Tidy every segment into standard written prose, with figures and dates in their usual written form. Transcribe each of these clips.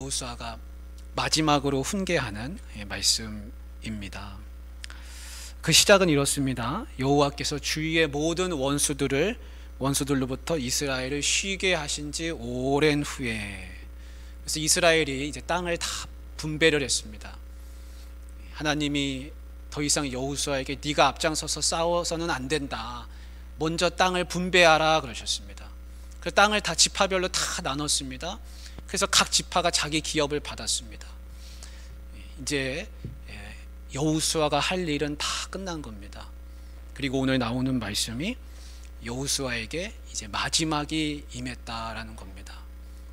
여호수아가 마지막으로 훈계하는 말씀입니다. 그 시작은 이렇습니다. 여호와께서 주위의 모든 원수들로부터 이스라엘을 쉬게 하신 지 오랜 후에, 그래서 이스라엘이 이제 땅을 다 분배를 했습니다. 하나님이 더 이상 여호수아에게 네가 앞장서서 싸워서는 안 된다, 먼저 땅을 분배하라 그러셨습니다. 그 땅을 다 지파별로 다 나눴습니다. 그래서 각 지파가 자기 기업을 받았습니다. 이제 여호수아가 할 일은 다 끝난 겁니다. 그리고 오늘 나오는 말씀이 여호수아에게 이제 마지막이 임했다라는 겁니다.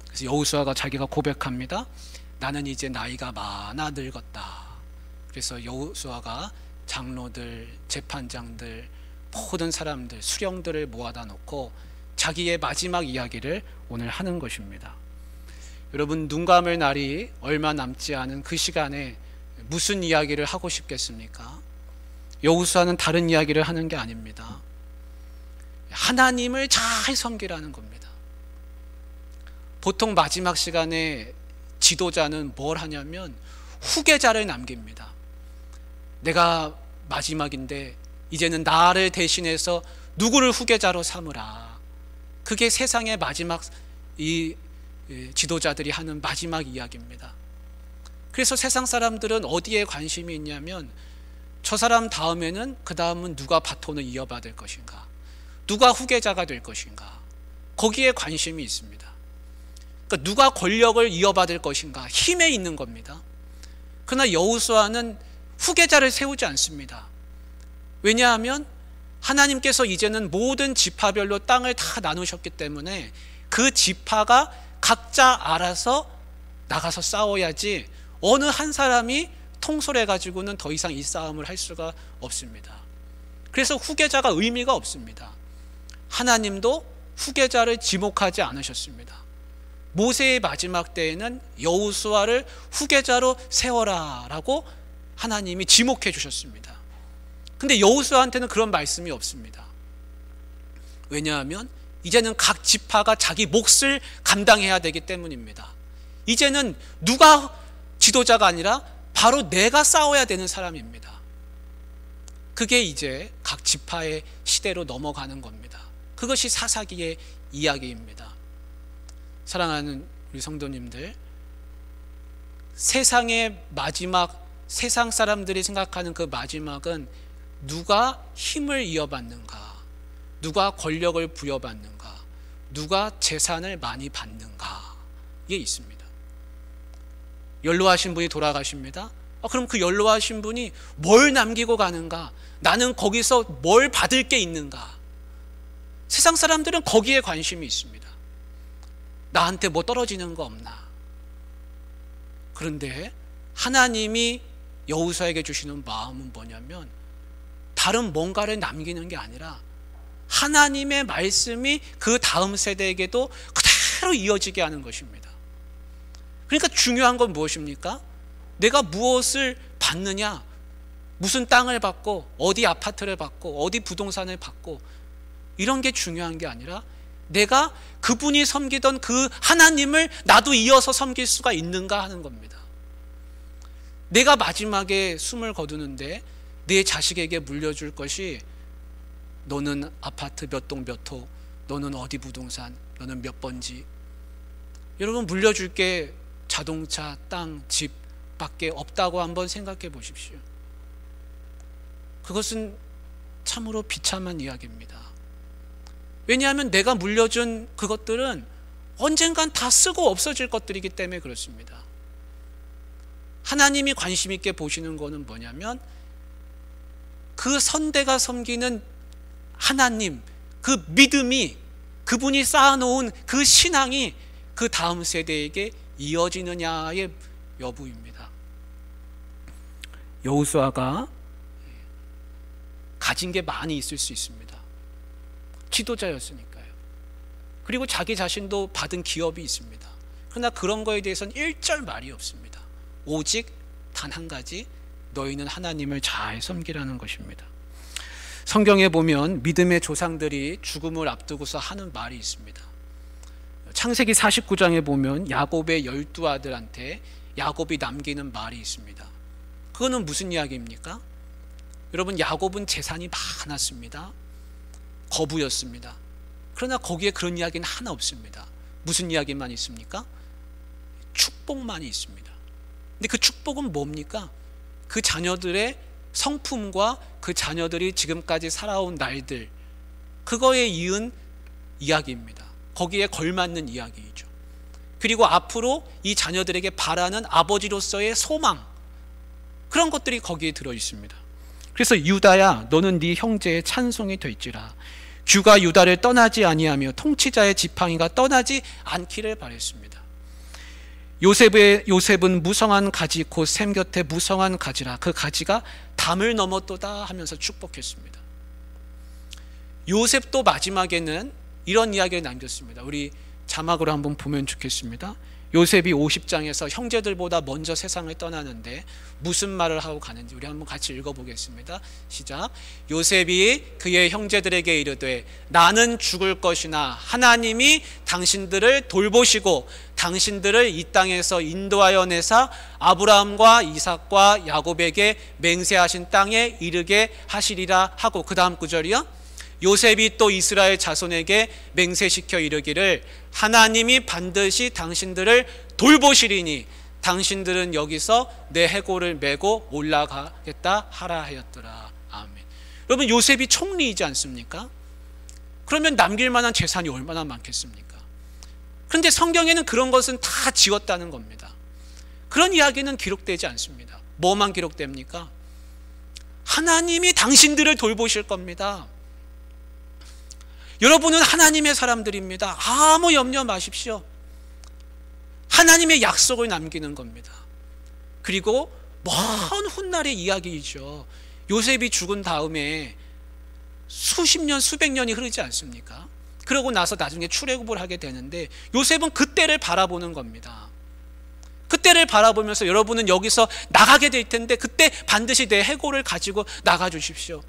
그래서 여호수아가 자기가 고백합니다. 나는 이제 나이가 많아 늙었다. 그래서 여호수아가 장로들, 재판장들, 모든 사람들, 수령들을 모아다 놓고 자기의 마지막 이야기를 오늘 하는 것입니다. 여러분, 눈 감을 날이 얼마 남지 않은 그 시간에 무슨 이야기를 하고 싶겠습니까? 여호수아는 다른 이야기를 하는 게 아닙니다. 하나님을 잘 섬기라는 겁니다. 보통 마지막 시간에 지도자는 뭘 하냐면 후계자를 남깁니다. 내가 마지막인데 이제는 나를 대신해서 누구를 후계자로 삼으라. 그게 세상의 마지막 이 지도자들이 하는 마지막 이야기입니다. 그래서 세상 사람들은 어디에 관심이 있냐면 저 사람 다음에는, 그 다음은 누가 바톤을 이어받을 것인가, 누가 후계자가 될 것인가, 거기에 관심이 있습니다. 그러니까 누가 권력을 이어받을 것인가, 힘에 있는 겁니다. 그러나 여호수아는 후계자를 세우지 않습니다. 왜냐하면 하나님께서 이제는 모든 지파별로 땅을 다 나누셨기 때문에 그 지파가 각자 알아서 나가서 싸워야지 어느 한 사람이 통솔해 가지고는 더 이상 이 싸움을 할 수가 없습니다. 그래서 후계자가 의미가 없습니다. 하나님도 후계자를 지목하지 않으셨습니다. 모세의 마지막 때에는 여호수아를 후계자로 세워라 라고 하나님이 지목해 주셨습니다. 근데 여호수아한테는 그런 말씀이 없습니다. 왜냐하면 이제는 각 지파가 자기 몫을 감당해야 되기 때문입니다. 이제는 누가 지도자가 아니라 바로 내가 싸워야 되는 사람입니다. 그게 이제 각 지파의 시대로 넘어가는 겁니다. 그것이 사사기의 이야기입니다. 사랑하는 우리 성도님들, 세상의 마지막, 세상 사람들이 생각하는 그 마지막은 누가 힘을 이어받는가, 누가 권력을 부여받는가, 누가 재산을 많이 받는가에 있습니다. 연로하신 분이 돌아가십니다. 그럼 그 연로하신 분이 뭘 남기고 가는가, 나는 거기서 뭘 받을 게 있는가. 세상 사람들은 거기에 관심이 있습니다. 나한테 뭐 떨어지는 거 없나. 그런데 하나님이 여호수아에게 주시는 마음은 뭐냐면 다른 뭔가를 남기는 게 아니라 하나님의 말씀이 그 다음 세대에게도 그대로 이어지게 하는 것입니다. 그러니까 중요한 건 무엇입니까? 내가 무엇을 받느냐, 무슨 땅을 받고 어디 아파트를 받고 어디 부동산을 받고 이런 게 중요한 게 아니라 내가 그분이 섬기던 그 하나님을 나도 이어서 섬길 수가 있는가 하는 겁니다. 내가 마지막에 숨을 거두는데 내 자식에게 물려줄 것이 너는 아파트 몇 동 몇 호, 너는 어디 부동산, 너는 몇 번지. 여러분, 물려줄 게 자동차, 땅, 집 밖에 없다고 한번 생각해 보십시오. 그것은 참으로 비참한 이야기입니다. 왜냐하면 내가 물려준 그것들은 언젠간 다 쓰고 없어질 것들이기 때문에 그렇습니다. 하나님이 관심 있게 보시는 것은 뭐냐면 그 선대가 섬기는 하나님, 그 믿음이, 그분이 쌓아놓은 그 신앙이 그 다음 세대에게 이어지느냐의 여부입니다. 여호수아가 가진 게 많이 있을 수 있습니다. 지도자였으니까요. 그리고 자기 자신도 받은 기업이 있습니다. 그러나 그런 거에 대해서는 일절 말이 없습니다. 오직 단 한 가지, 너희는 하나님을 잘 섬기라는 것입니다. 성경에 보면 믿음의 조상들이 죽음을 앞두고서 하는 말이 있습니다. 창세기 49장에 보면 야곱의 12아들한테 야곱이 남기는 말이 있습니다. 그거는 무슨 이야기입니까? 여러분, 야곱은 재산이 많았습니다. 거부였습니다. 그러나 거기에 그런 이야기는 하나 없습니다. 무슨 이야기만 있습니까? 축복만이 있습니다. 근데 그 축복은 뭡니까? 그 자녀들의 성품과 그 자녀들이 지금까지 살아온 날들, 그거에 이은 이야기입니다. 거기에 걸맞는 이야기이죠. 그리고 앞으로 이 자녀들에게 바라는 아버지로서의 소망, 그런 것들이 거기에 들어 있습니다. 그래서 유다야, 너는 네 형제의 찬송이 될지라. 규가 유다를 떠나지 아니하며 통치자의 지팡이가 떠나지 않기를 바랬습니다. 요셉은 무성한 가지 곧 샘 곁에 무성한 가지라. 그 가지가 담을 넘었도다 하면서 축복했습니다. 요셉도 마지막에는 이런 이야기를 남겼습니다. 우리 자막으로 한번 보면 좋겠습니다. 요셉이 50장에서 형제들보다 먼저 세상을 떠나는데 무슨 말을 하고 가는지 우리 한번 같이 읽어보겠습니다. 시작. 요셉이 그의 형제들에게 이르되 나는 죽을 것이나 하나님이 당신들을 돌보시고 당신들을 이 땅에서 인도하여 내사 아브라함과 이삭과 야곱에게 맹세하신 땅에 이르게 하시리라 하고, 그 다음 구절이요. 요셉이 또 이스라엘 자손에게 맹세시켜 이르기를 하나님이 반드시 당신들을 돌보시리니 당신들은 여기서 내 해골을 메고 올라가겠다 하라 하였더라. 아멘. 여러분, 요셉이 총리이지 않습니까? 그러면 남길 만한 재산이 얼마나 많겠습니까? 그런데 성경에는 그런 것은 다 지웠다는 겁니다. 그런 이야기는 기록되지 않습니다. 뭐만 기록됩니까? 하나님이 당신들을 돌보실 겁니다. 여러분은 하나님의 사람들입니다. 아무 염려 마십시오. 하나님의 약속을 남기는 겁니다. 그리고 먼 훗날의 이야기이죠. 요셉이 죽은 다음에 수십 년, 수백 년이 흐르지 않습니까? 그러고 나서 나중에 출애굽을 하게 되는데 요셉은 그때를 바라보는 겁니다. 그때를 바라보면서 여러분은 여기서 나가게 될 텐데 그때 반드시 내 해골을 가지고 나가 주십시오.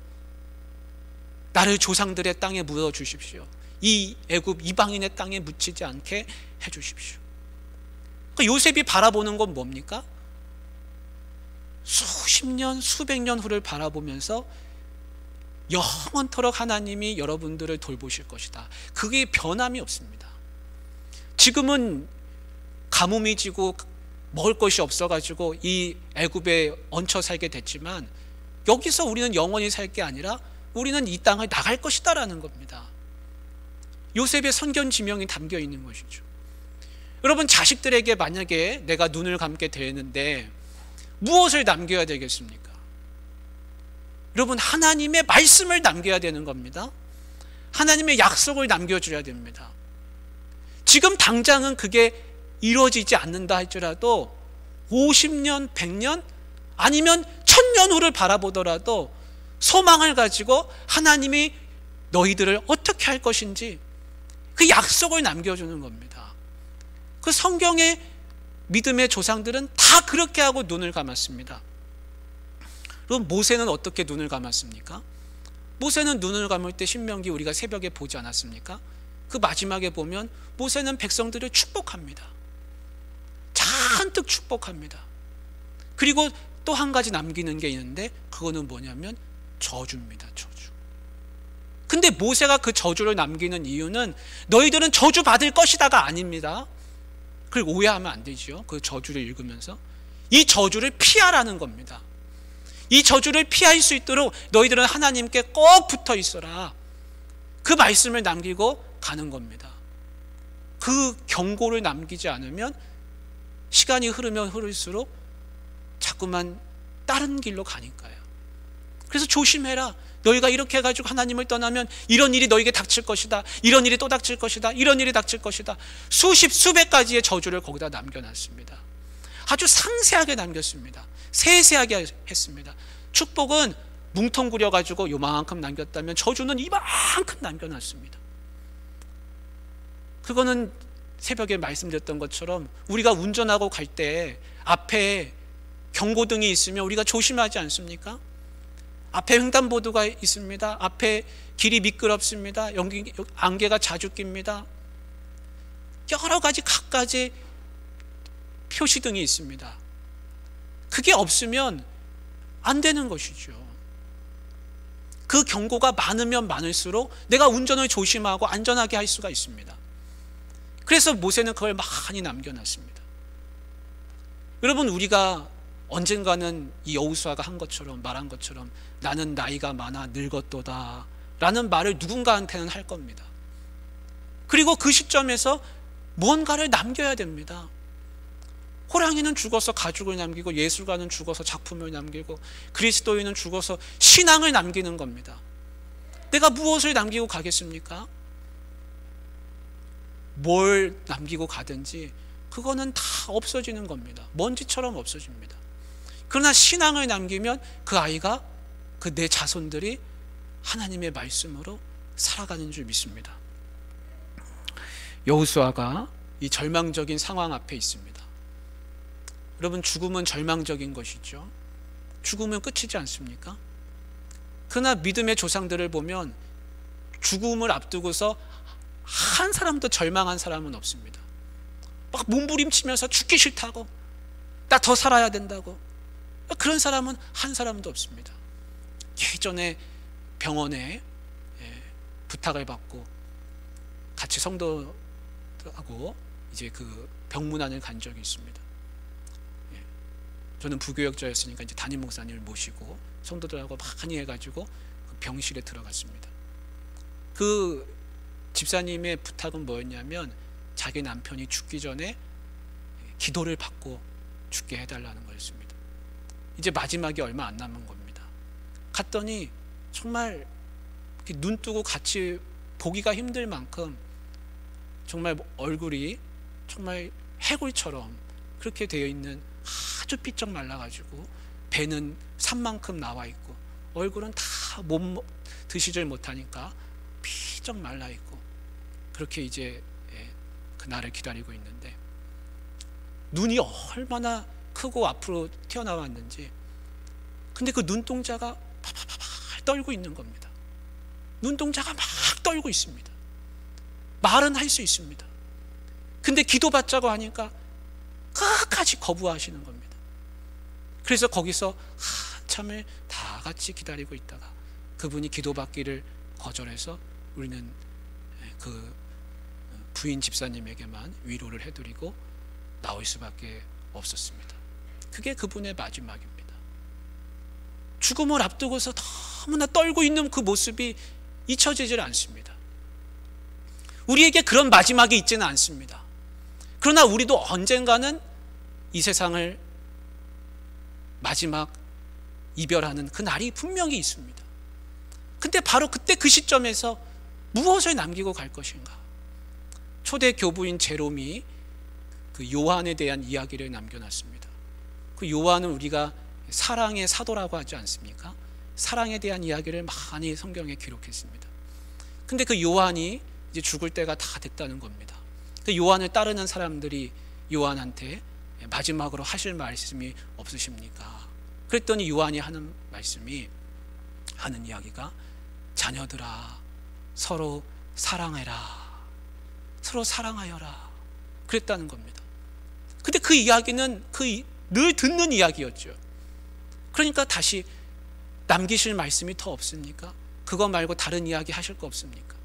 나를 조상들의 땅에 묻어 주십시오. 이 애굽 이방인의 땅에 묻히지 않게 해 주십시오. 그러니까 요셉이 바라보는 건 뭡니까? 수십 년, 수백 년 후를 바라보면서 영원토록 하나님이 여러분들을 돌보실 것이다. 그게 변함이 없습니다. 지금은 가뭄이 지고 먹을 것이 없어가지고 이 애굽에 얹혀 살게 됐지만 여기서 우리는 영원히 살 게 아니라 우리는 이 땅을 나갈 것이다라는 겁니다. 요셉의 선견지명이 담겨 있는 것이죠. 여러분, 자식들에게 만약에 내가 눈을 감게 되는데 무엇을 남겨야 되겠습니까? 여러분, 하나님의 말씀을 남겨야 되는 겁니다. 하나님의 약속을 남겨줘야 됩니다. 지금 당장은 그게 이루어지지 않는다 할지라도 50년, 100년 아니면 1000년 후를 바라보더라도 소망을 가지고 하나님이 너희들을 어떻게 할 것인지 그 약속을 남겨주는 겁니다. 그 성경의 믿음의 조상들은 다 그렇게 하고 눈을 감았습니다. 그럼 모세는 어떻게 눈을 감았습니까? 모세는 눈을 감을 때 신명기 우리가 새벽에 보지 않았습니까? 그 마지막에 보면 모세는 백성들을 축복합니다. 잔뜩 축복합니다. 그리고 또 한 가지 남기는 게 있는데 그거는 뭐냐면 저주입니다. 저주. 근데 모세가 그 저주를 남기는 이유는 너희들은 저주 받을 것이다가 아닙니다. 그걸 오해하면 안 되죠. 그 저주를 읽으면서 이 저주를 피하라는 겁니다. 이 저주를 피할 수 있도록 너희들은 하나님께 꼭 붙어 있어라. 그 말씀을 남기고 가는 겁니다. 그 경고를 남기지 않으면 시간이 흐르면 흐를수록 자꾸만 다른 길로 가니까요. 그래서 조심해라. 너희가 이렇게 해가지고 하나님을 떠나면 이런 일이 너에게 닥칠 것이다. 이런 일이 또 닥칠 것이다. 이런 일이 닥칠 것이다. 수십 수백 가지의 저주를 거기다 남겨놨습니다. 아주 상세하게 남겼습니다. 세세하게 했습니다. 축복은 뭉텅구려가지고 요만큼 남겼다면 저주는 이만큼 남겨놨습니다. 그거는 새벽에 말씀드렸던 것처럼 우리가 운전하고 갈 때 앞에 경고등이 있으면 우리가 조심하지 않습니까? 앞에 횡단보도가 있습니다. 앞에 길이 미끄럽습니다. 안개가 자주 낍니다. 여러 가지 각가지 표시등이 있습니다. 그게 없으면 안 되는 것이죠. 그 경고가 많으면 많을수록 내가 운전을 조심하고 안전하게 할 수가 있습니다. 그래서 모세는 그걸 많이 남겨놨습니다. 여러분, 우리가 언젠가는 이 여호수아가 한 것처럼, 말한 것처럼 나는 나이가 많아 늙었도다 라는 말을 누군가한테는 할 겁니다. 그리고 그 시점에서 뭔가를 남겨야 됩니다. 호랑이는 죽어서 가죽을 남기고, 예술가는 죽어서 작품을 남기고, 그리스도인은 죽어서 신앙을 남기는 겁니다. 내가 무엇을 남기고 가겠습니까? 뭘 남기고 가든지 그거는 다 없어지는 겁니다. 먼지처럼 없어집니다. 그러나 신앙을 남기면 그 아이가, 그 내 자손들이 하나님의 말씀으로 살아가는 줄 믿습니다. 여호수아가 이 절망적인 상황 앞에 있습니다. 여러분, 죽음은 절망적인 것이죠. 죽음은 끝이지 않습니까? 그러나 믿음의 조상들을 보면 죽음을 앞두고서 한 사람도 절망한 사람은 없습니다. 막 몸부림치면서 죽기 싫다고, 나 더 살아야 된다고, 그런 사람은 한 사람도 없습니다. 예전에 병원에 부탁을 받고 같이 성도하고 이제 그 병문안을 간 적이 있습니다. 저는 부교역자였으니까 이제 담임 목사님을 모시고 성도들하고 많이 해가지고 그 병실에 들어갔습니다. 그 집사님의 부탁은 뭐였냐면 자기 남편이 죽기 전에 기도를 받고 죽게 해달라는 거였습니다. 이제 마지막이 얼마 안 남은 겁니다. 갔더니 정말 눈 뜨고 같이 보기가 힘들 만큼 정말 얼굴이 정말 해골처럼 그렇게 되어 있는, 아주 삐쩍 말라가지고 배는 산만큼 나와 있고 얼굴은 다 못 드시질 못하니까 삐쩍 말라 있고, 그렇게 이제 그날을 기다리고 있는데 눈이 얼마나 크고 앞으로 튀어나왔는지, 근데 그 눈동자가 팔팔팔 떨고 있는 겁니다. 눈동자가 막 떨고 있습니다. 말은 할 수 있습니다. 근데 기도받자고 하니까 끝까지 거부하시는 겁니다. 그래서 거기서 한참을 다 같이 기다리고 있다가 그분이 기도받기를 거절해서 우리는 그 부인 집사님에게만 위로를 해드리고 나올 수밖에 없었습니다. 그게 그분의 마지막입니다. 죽음을 앞두고서 너무나 떨고 있는 그 모습이 잊혀지질 않습니다. 우리에게 그런 마지막이 있지는 않습니다. 그러나 우리도 언젠가는 이 세상을 마지막 이별하는 그 날이 분명히 있습니다. 근데 바로 그때 그 시점에서 무엇을 남기고 갈 것인가? 초대 교부인 제롬이 그 요한에 대한 이야기를 남겨놨습니다. 그 요한은 우리가 사랑의 사도라고 하지 않습니까? 사랑에 대한 이야기를 많이 성경에 기록했습니다. 근데 그 요한이 이제 죽을 때가 다 됐다는 겁니다. 그 요한을 따르는 사람들이 요한한테 마지막으로 하실 말씀이 없으십니까? 그랬더니 요한이 하는 말씀이, 하는 이야기가, 자녀들아 서로 사랑해라, 서로 사랑하여라, 그랬다는 겁니다. 근데 그 이야기는 늘 듣는 이야기였죠. 그러니까 다시 남기실 말씀이 더 없습니까? 그거 말고 다른 이야기 하실 거 없습니까?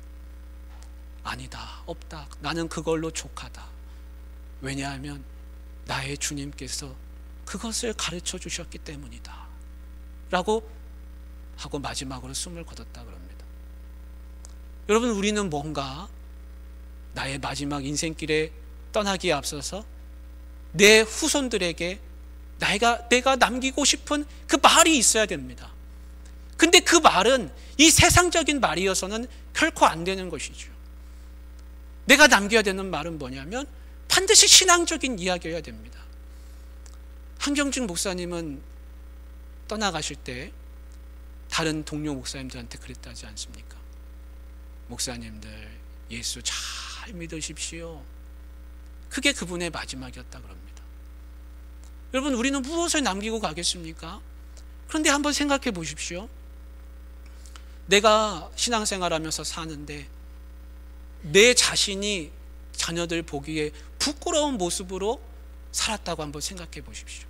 아니다, 없다, 나는 그걸로 족하다. 왜냐하면 나의 주님께서 그것을 가르쳐 주셨기 때문이다 라고 하고 마지막으로 숨을 거뒀다 그럽니다. 여러분, 우리는 뭔가 나의 마지막 인생길에 떠나기에 앞서서 내 후손들에게 내가 남기고 싶은 그 말이 있어야 됩니다. 근데 그 말은 이 세상적인 말이어서는 결코 안 되는 것이죠. 내가 남겨야 되는 말은 뭐냐면 반드시 신앙적인 이야기여야 됩니다. 한경직 목사님은 떠나가실 때 다른 동료 목사님들한테 그랬다지 않습니까? 목사님들, 예수 잘 믿으십시오. 그게 그분의 마지막이었다 그럽니다. 여러분, 우리는 무엇을 남기고 가겠습니까? 그런데 한번 생각해 보십시오. 내가 신앙생활하면서 사는데 내 자신이 자녀들 보기에 부끄러운 모습으로 살았다고 한번 생각해 보십시오.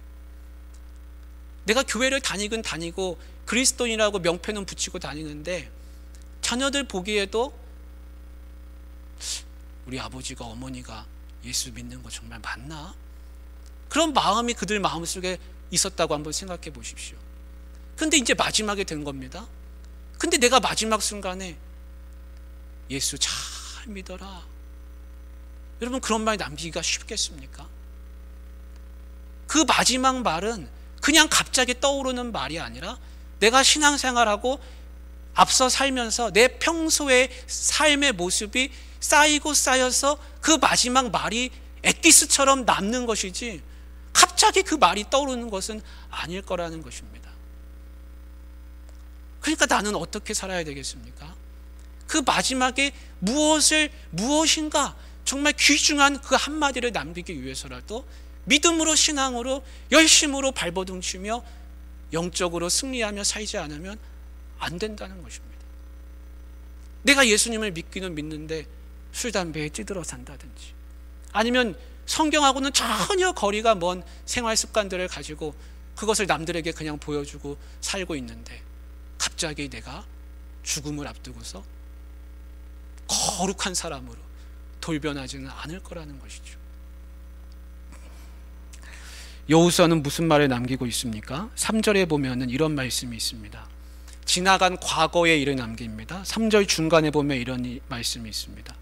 내가 교회를 다니긴 다니고 그리스도인이라고 명패는 붙이고 다니는데 자녀들 보기에도 우리 아버지가 어머니가 예수 믿는 거 정말 맞나? 그런 마음이 그들 마음속에 있었다고 한번 생각해 보십시오. 근데 이제 마지막에 된 겁니다. 근데 내가 마지막 순간에 예수 잘 믿어라. 여러분, 그런 말 남기기가 쉽겠습니까? 그 마지막 말은 그냥 갑자기 떠오르는 말이 아니라 내가 신앙생활하고 앞서 살면서 내 평소의 삶의 모습이 쌓이고 쌓여서 그 마지막 말이 엑기스처럼 남는 것이지 갑자기 그 말이 떠오르는 것은 아닐 거라는 것입니다. 그러니까 나는 어떻게 살아야 되겠습니까? 그 마지막에 무엇인가 정말 귀중한 그 한마디를 남기기 위해서라도 믿음으로, 신앙으로, 열심으로 발버둥치며 영적으로 승리하며 살지 않으면 안 된다는 것입니다. 내가 예수님을 믿기는 믿는데 술, 담배에 찌들어 산다든지, 아니면 성경하고는 전혀 거리가 먼 생활 습관들을 가지고 그것을 남들에게 그냥 보여주고 살고 있는데 갑자기 내가 죽음을 앞두고서 거룩한 사람으로 돌변하지는 않을 거라는 것이죠. 여호수아는 무슨 말을 남기고 있습니까? 3절에 보면은 이런 말씀이 있습니다. 지나간 과거의 일을 남깁니다. 3절 중간에 보면 이런 말씀이 있습니다.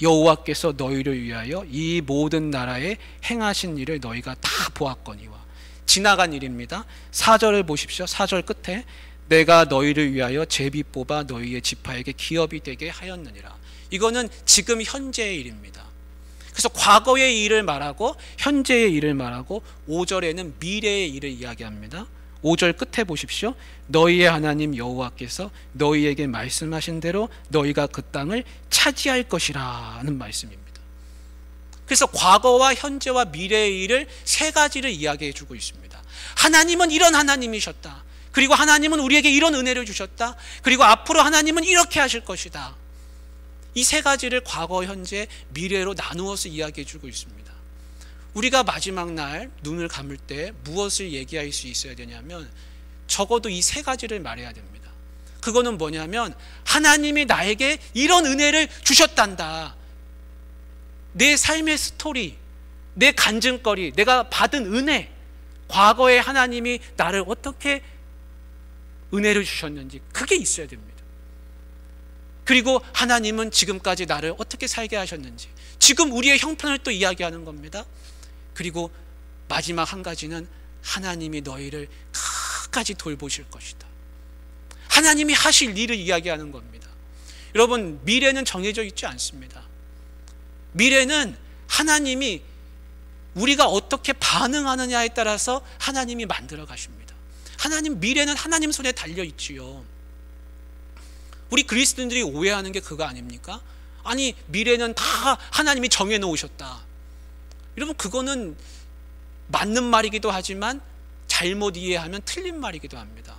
여호와께서 너희를 위하여 이 모든 나라에 행하신 일을 너희가 다 보았거니와. 지나간 일입니다. 4절을 보십시오. 4절 끝에 내가 너희를 위하여 제비 뽑아 너희의 지파에게 기업이 되게 하였느니라. 이거는 지금 현재의 일입니다. 그래서 과거의 일을 말하고 현재의 일을 말하고 5절에는 미래의 일을 이야기합니다. 5절 끝에 보십시오. 너희의 하나님 여호와께서 너희에게 말씀하신 대로 너희가 그 땅을 차지할 것이라는 말씀입니다. 그래서 과거와 현재와 미래의 일을 세 가지를 이야기해 주고 있습니다. 하나님은 이런 하나님이셨다. 그리고 하나님은 우리에게 이런 은혜를 주셨다. 그리고 앞으로 하나님은 이렇게 하실 것이다. 이 세 가지를 과거, 현재, 미래로 나누어서 이야기해 주고 있습니다. 우리가 마지막 날 눈을 감을 때 무엇을 얘기할 수 있어야 되냐면 적어도 이 세 가지를 말해야 됩니다. 그거는 뭐냐면 하나님이 나에게 이런 은혜를 주셨단다. 내 삶의 스토리, 내 간증거리, 내가 받은 은혜, 과거에 하나님이 나를 어떻게 은혜를 주셨는지 그게 있어야 됩니다. 그리고 하나님은 지금까지 나를 어떻게 살게 하셨는지, 지금 우리의 형편을 또 이야기하는 겁니다. 그리고 마지막 한 가지는 하나님이 너희를 끝까지 돌보실 것이다. 하나님이 하실 일을 이야기하는 겁니다. 여러분, 미래는 정해져 있지 않습니다. 미래는 하나님이 우리가 어떻게 반응하느냐에 따라서 하나님이 만들어 가십니다. 미래는 하나님 손에 달려 있지요. 우리 그리스도인들이 오해하는 게 그거 아닙니까? 아니, 미래는 다 하나님이 정해 놓으셨다. 여러분, 그거는 맞는 말이기도 하지만 잘못 이해하면 틀린 말이기도 합니다.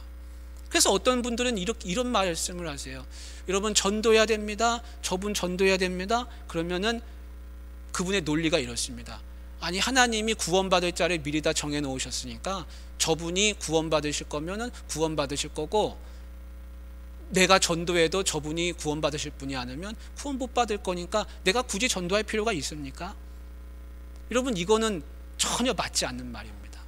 그래서 어떤 분들은 이런 말씀을 하세요. 여러분, 전도해야 됩니다. 저분 전도해야 됩니다. 그러면은 그분의 논리가 이렇습니다. 아니, 하나님이 구원받을 자를 미리 다 정해 놓으셨으니까 저분이 구원받으실 거면은 구원받으실 거고, 내가 전도해도 저분이 구원받으실 분이 아니면 구원 못 받을 거니까 내가 굳이 전도할 필요가 있습니까? 여러분, 이거는 전혀 맞지 않는 말입니다.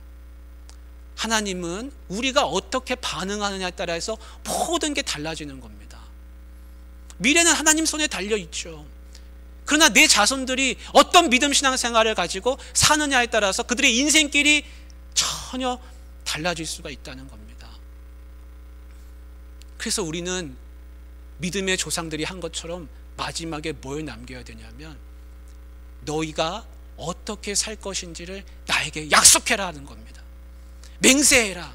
하나님은 우리가 어떻게 반응하느냐에 따라서 모든 게 달라지는 겁니다. 미래는 하나님 손에 달려 있죠. 그러나 내 자손들이 어떤 믿음 신앙생활을 가지고 사느냐에 따라서 그들의 인생길이 전혀 달라질 수가 있다는 겁니다. 그래서 우리는 믿음의 조상들이 한 것처럼 마지막에 뭘 남겨야 되냐면 너희가 어떻게 살 것인지를 나에게 약속해라 하는 겁니다. 맹세해라.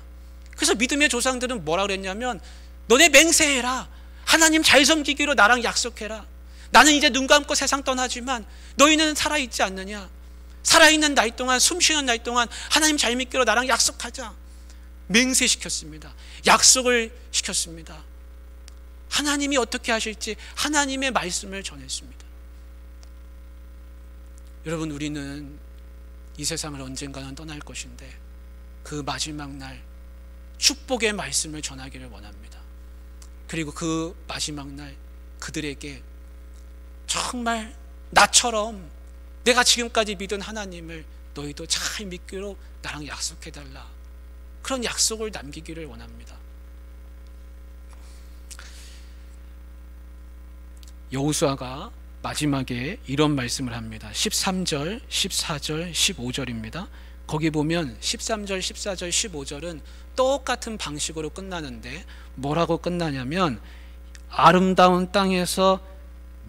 그래서 믿음의 조상들은 뭐라 그랬냐면 너네 맹세해라. 하나님 잘 섬기기로 나랑 약속해라. 나는 이제 눈 감고 세상 떠나지만 너희는 살아있지 않느냐. 살아있는 날 동안, 숨쉬는 날 동안 하나님 잘 믿기로 나랑 약속하자. 맹세시켰습니다. 약속을 시켰습니다. 하나님이 어떻게 하실지 하나님의 말씀을 전했습니다. 여러분, 우리는 이 세상을 언젠가는 떠날 것인데 그 마지막 날 축복의 말씀을 전하기를 원합니다. 그리고 그 마지막 날 그들에게 정말 나처럼 내가 지금까지 믿은 하나님을 너희도 잘 믿기로 나랑 약속해달라, 그런 약속을 남기기를 원합니다. 여호수아가 마지막에 이런 말씀을 합니다. 13절, 14절, 15절입니다. 거기 보면 13절, 14절, 15절은 똑같은 방식으로 끝나는데 뭐라고 끝나냐면 아름다운 땅에서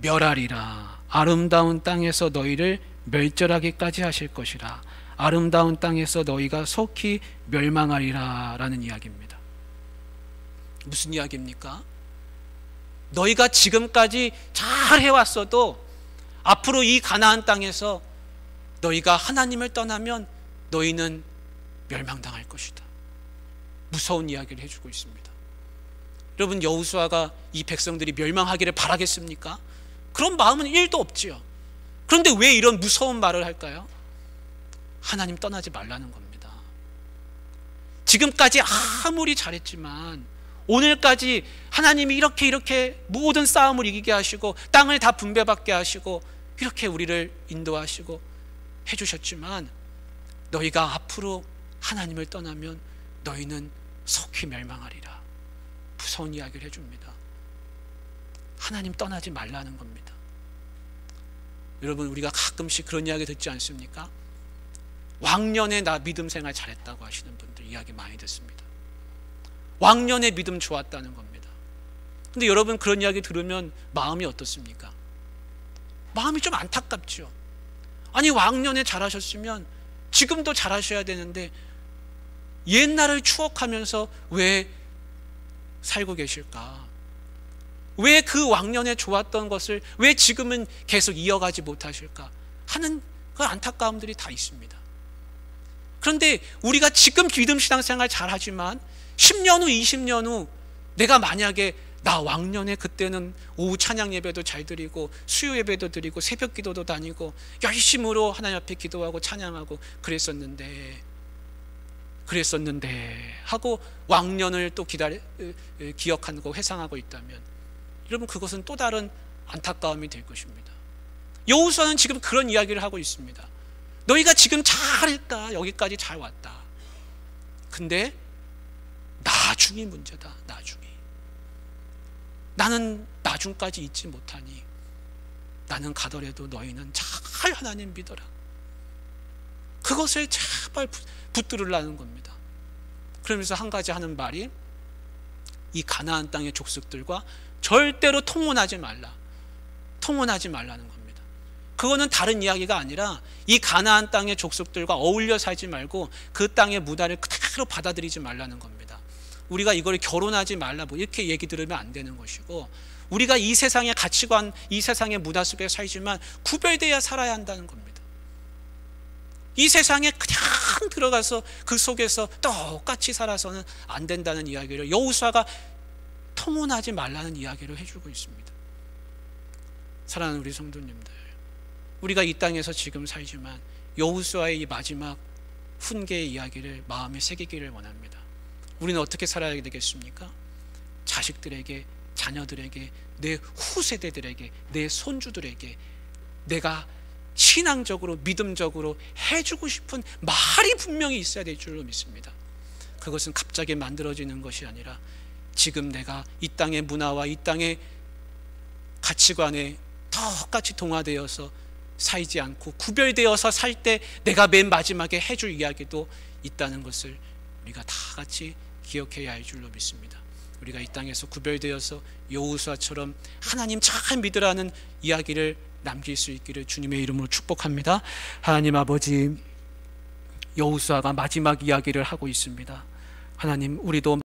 멸하리라, 아름다운 땅에서 너희를 멸절하기까지 하실 것이라, 아름다운 땅에서 너희가 속히 멸망하리라 라는 이야기입니다. 무슨 이야기입니까? 너희가 지금까지 잘 해왔어도 앞으로 이 가나안 땅에서 너희가 하나님을 떠나면 너희는 멸망당할 것이다. 무서운 이야기를 해주고 있습니다. 여러분, 여호수아가 이 백성들이 멸망하기를 바라겠습니까? 그런 마음은 1도 없지요. 그런데 왜 이런 무서운 말을 할까요? 하나님 떠나지 말라는 겁니다. 지금까지 아무리 잘했지만 오늘까지 하나님이 이렇게 모든 싸움을 이기게 하시고 땅을 다 분배받게 하시고 이렇게 우리를 인도하시고 해주셨지만 너희가 앞으로 하나님을 떠나면 너희는 속히 멸망하리라. 무서운 이야기를 해줍니다. 하나님 떠나지 말라는 겁니다. 여러분, 우리가 가끔씩 그런 이야기 듣지 않습니까? 왕년에 나 믿음 생활 잘했다고 하시는 분들 이야기 많이 듣습니다. 왕년에 믿음 좋았다는 겁니다. 근데 여러분, 그런 이야기 들으면 마음이 어떻습니까? 마음이 좀 안타깝죠. 아니, 왕년에 잘하셨으면 지금도 잘하셔야 되는데 옛날을 추억하면서 왜 살고 계실까? 왜 그 왕년에 좋았던 것을 왜 지금은 계속 이어가지 못하실까 하는 그 안타까움들이 다 있습니다. 그런데 우리가 지금 믿음 신앙생활 잘하지만 10년 후 20년 후 내가 만약에 나 왕년에 그때는 오후 찬양 예배도 잘 드리고 수요 예배도 드리고 새벽 기도도 다니고 열심으로 하나님 앞에 기도하고 찬양하고 그랬었는데 하고 왕년을 또 기억하고 회상하고 있다면 여러분, 그것은 또 다른 안타까움이 될 것입니다. 여호수아는 지금 그런 이야기를 하고 있습니다. 너희가 지금 잘했다, 여기까지 잘 왔다. 근데 나중이 문제다. 나중이. 나는 나중까지 잊지 못하니 나는 가더라도 너희는 잘 하나님 믿어라. 그것을 제발 붙들으라는 겁니다. 그러면서 한 가지 하는 말이 이 가나안 땅의 족속들과 절대로 통혼하지 말라. 통혼하지 말라는 겁니다. 그거는 다른 이야기가 아니라 이 가나안 땅의 족속들과 어울려 살지 말고 그 땅의 문화를 그대로 받아들이지 말라는 겁니다. 우리가 이걸 결혼하지 말라 뭐 이렇게 얘기 들으면 안 되는 것이고, 우리가 이 세상의 가치관, 이 세상의 문화 속에 살지만 구별되어야 살아야 한다는 겁니다. 이 세상에 그냥 들어가서 그 속에서 똑같이 살아서는 안 된다는 이야기를 여호수아가 통혼하지 말라는 이야기를 해주고 있습니다. 사랑하는 우리 성도님들, 우리가 이 땅에서 지금 살지만 여호수아의 이 마지막 훈계의 이야기를 마음에 새기기를 원합니다. 우리는 어떻게 살아야 되겠습니까? 자식들에게, 자녀들에게, 내 후세대들에게, 내 손주들에게 내가 신앙적으로, 믿음적으로 해주고 싶은 말이 분명히 있어야 될 줄로 믿습니다. 그것은 갑자기 만들어지는 것이 아니라 지금 내가 이 땅의 문화와 이 땅의 가치관에 똑같이 동화되어서 살지 않고 구별되어서 살 때 내가 맨 마지막에 해줄 이야기도 있다는 것을 우리가 다 같이 기억해야 할 줄로 믿습니다. 우리가 이 땅에서 구별되어서 여호수아처럼 하나님 잘 믿으라는 이야기를 남길 수 있기를 주님의 이름으로 축복합니다. 하나님 아버지, 여호수아가 마지막 이야기를 하고 있습니다. 하나님, 우리도